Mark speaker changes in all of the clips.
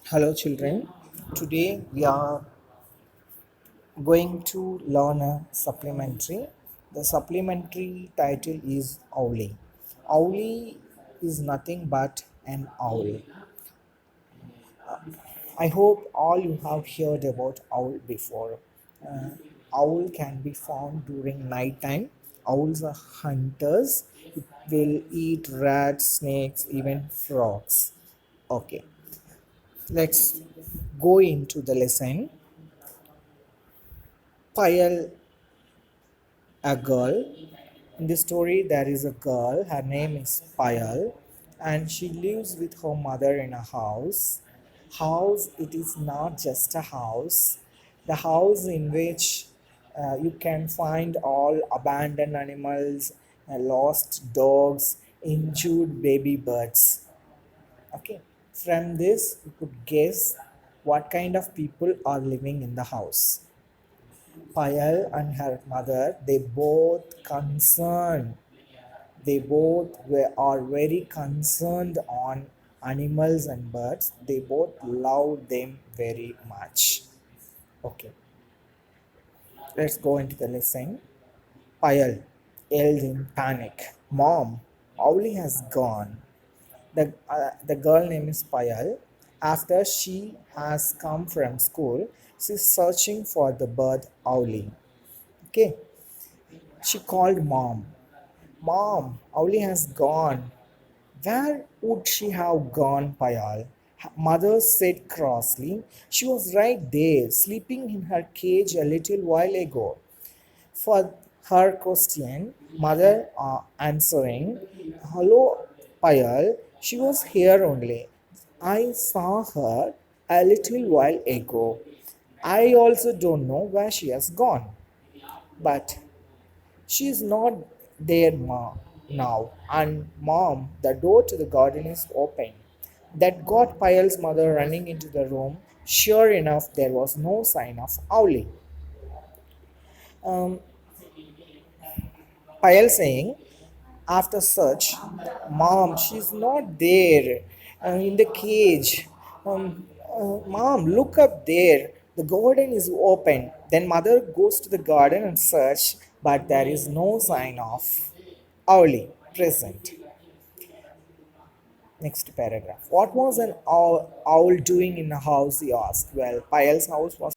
Speaker 1: Hello, children. Today we are going to learn a supplementary. The supplementary title is Owlie. Owlie is nothing but an owl. I hope all you have heard about owl before. Uh, Owl can be found during night time. Owls are hunters. It will eat rats, snakes, even frogs. Okay, let's go into the lesson. Pile a girl. In this story, there is a girl. Her name is Payal, and she lives with her mother in a house. House. It is not just a house. The house in which you can find all abandoned animals, lost dogs, injured baby birds. Okay. From this, you could guess what kind of people are living in the house. Payal and her mother, are very concerned on animals and birds. They both love them very much. Okay, let's go into the lesson. Payal yelled in panic, "Mom, Owlie has gone." The girl name is Payal. After she has come from school, she's searching for the bird Owlie. Okay, she called mom. Mom, Owlie has gone. Where would she have gone, Payal? Her mother said crossly. She was right there, sleeping in her cage a little while ago. For her question, mother answering, "Hello, Payal. She was here only. I saw her a little while ago. I also don't know where she has gone. But she's not there now. And mom, the door to the garden is open." That got Payal's mother running into the room. Sure enough, there was no sign of Owlie. Um, Payal saying, after search, "Mom, she's not there in the cage. Mom, look up there. The garden is open." Then mother goes to the garden and search, but there is no sign of Owlie present. Next paragraph. What was an owl doing in a house, he asked. Well, Payal's house was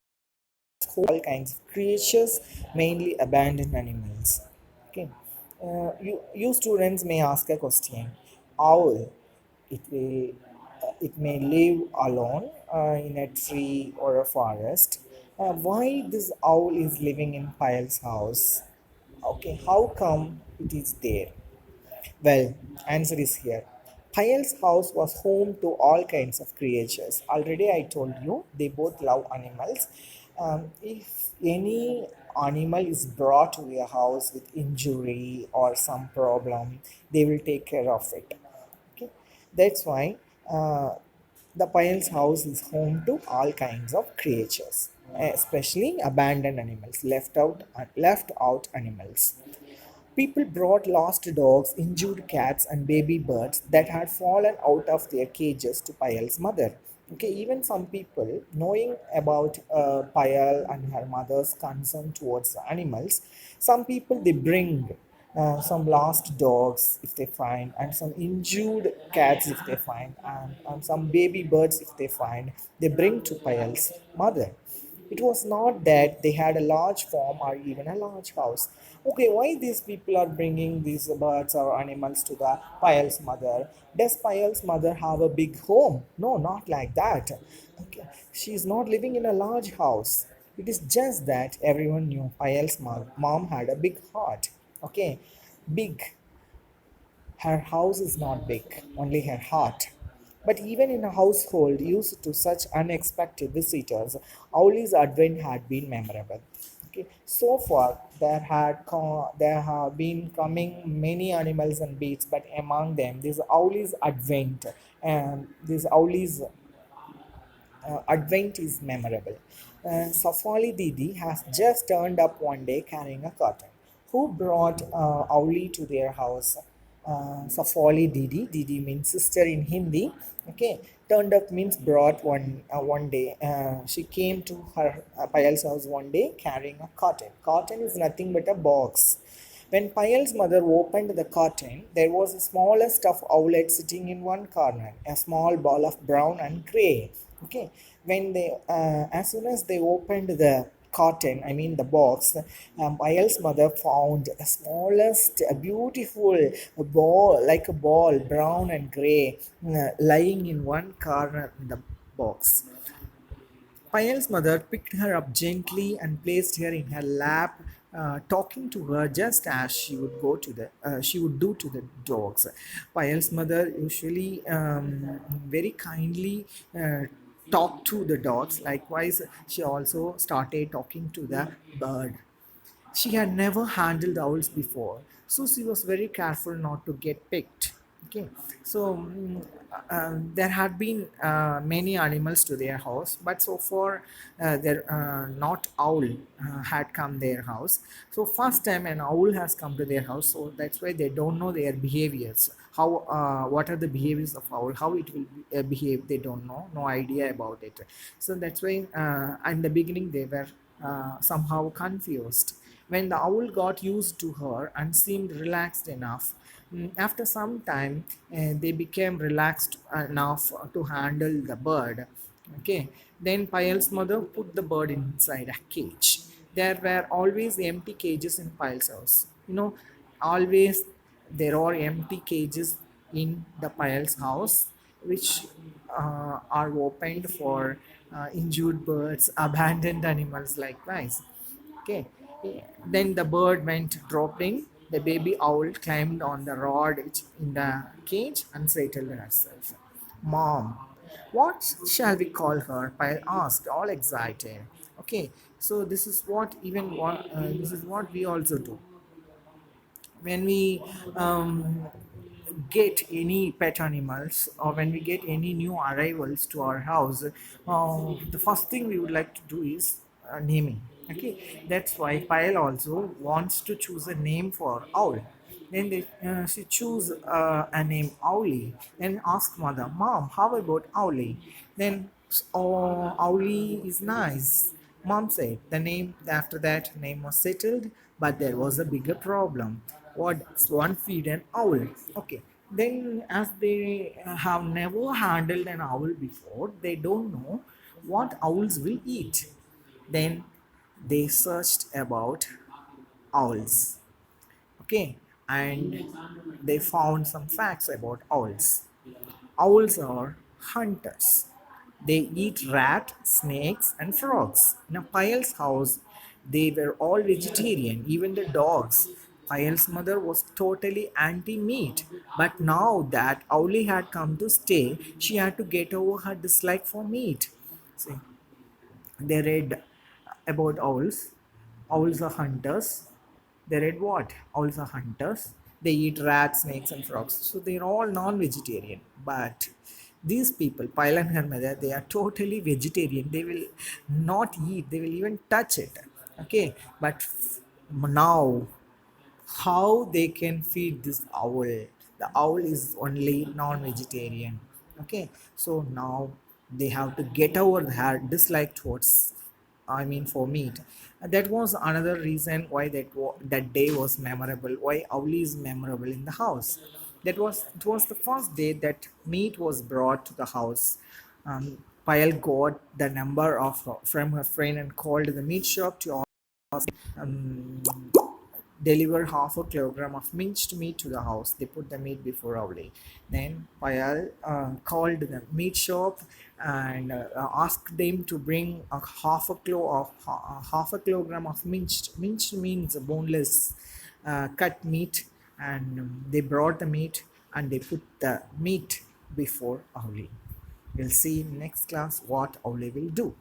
Speaker 1: all kinds of creatures, mainly abandoned animals. Okay. You students may ask a question. Owl, it may live alone in a tree or a forest. Why this owl is living in Payal's house? Okay, how come it is there? Well, answer is here. Payal's house was home to all kinds of creatures. Already I told you they both love animals. If any animal is brought to their house with injury or some problem, they will take care of it. Okay, that's why uh, the Payal's house is home to all kinds of creatures, especially abandoned animals, left out animals. People brought lost dogs, injured cats, and baby birds that had fallen out of their cages to Payal's mother. Okay, even some people, knowing about Payal and her mother's concern towards the animals, some people they bring some lost dogs if they find, and some injured cats if they find, and some baby birds if they find, they bring to Payal's mother. It was not that they had a large farm or even a large house. Okay, why these people are bringing these birds or animals to the Payal's mother? Does Payal's mother have a big home? No, not like that. Okay, she's not living in a large house. It is just that everyone knew Payal's mom had a big heart. Okay, big. Her house is not big, only her heart. But even in a household used to such unexpected visitors, Owlie's advent had been memorable. Okay. So far, there have been coming many animals and beasts, but among them, this Owlie's advent and this Owlie's advent is memorable. Safali Didi has just turned up one day carrying a curtain. Who brought Owlie to their house? Safali Didi. Didi means sister in Hindi. Okay, turned up means brought one day. She came to her Payal's house one day carrying a cotton. Cotton is nothing but a box. When Payal's mother opened the curtain, there was a smaller stuffed owlet sitting in one corner, a small ball of brown and gray. Okay, as soon as they opened the curtain, I mean the box, Payal's mother found a smallest, a beautiful ball, like a ball, brown and gray, lying in one corner in the box. Payal's mother picked her up gently and placed her in her lap, talking to her just as she would do to the dogs. Payal's mother usually very kindly talked to the dogs. Likewise, she also started talking to the bird. She had never handled owls before, so she was very careful not to get picked. Okay, so there had been many animals to their house, but so far there not owl had come their house. So first time an owl has come to their house, so that's why they don't know their behaviors. How what are the behaviors of owl? How it will behave? They don't know, no idea about it. So that's why in the beginning they were somehow confused. When the owl got used to her and seemed relaxed enough, after some time, they became relaxed enough to handle the bird. Okay, then Payal's mother put the bird inside a cage. There were always empty cages in Payal's house. Always there are empty cages in the Payal's house, which are opened for injured birds, abandoned animals, likewise. Okay. Then the bird went dropping. The baby owl climbed on the rod in the cage and settled herself. Mom, what shall we call her? Pyle asked, all excited. Okay, so this is what we also do when we get any pet animals or when we get any new arrivals to our house. The first thing we would like to do is naming. Okay, that's why Pyle also wants to choose a name for owl. Then she choose a name Owlie and ask mother, Mom, how about Owlie? Then, oh, Owlie is nice. Mom said the name after that name was settled, but there was a bigger problem. What's one feed an owl? Okay. Then, as they have never handled an owl before, they don't know what owls will eat. Then they searched about owls. Okay, and they found some facts about owls. Owls are hunters. They eat rat, snakes, and frogs. In a Payal's house, they were all vegetarian, even the dogs. Payal's mother was totally anti-meat, but now that Owlie had come to stay, she had to get over her dislike for meat. See, they read about owls. Owls are hunters. They read what? Owls are hunters. They eat rats, snakes, and frogs. So they're all non-vegetarian. But these people, Pyle and her mother, they are totally vegetarian. They will not eat. They will even touch it. Okay. But now how they can feed this owl? The owl is only non-vegetarian. Okay, so now they have to get over their dislike towards, I mean, for meat. That was another reason why that day was memorable, why owl is memorable in the house. It was the first day that meat was brought to the house. Payal got the number of from her friend and called the meat shop to um, deliver half a kilogram of minced meat to the house. They put the meat before Owlie. Then Payal called the meat shop and asked them to bring a half a kilogram of minced. Minced means boneless cut meat, and they brought the meat and they put the meat before Owlie. We'll see in next class what Owlie will do.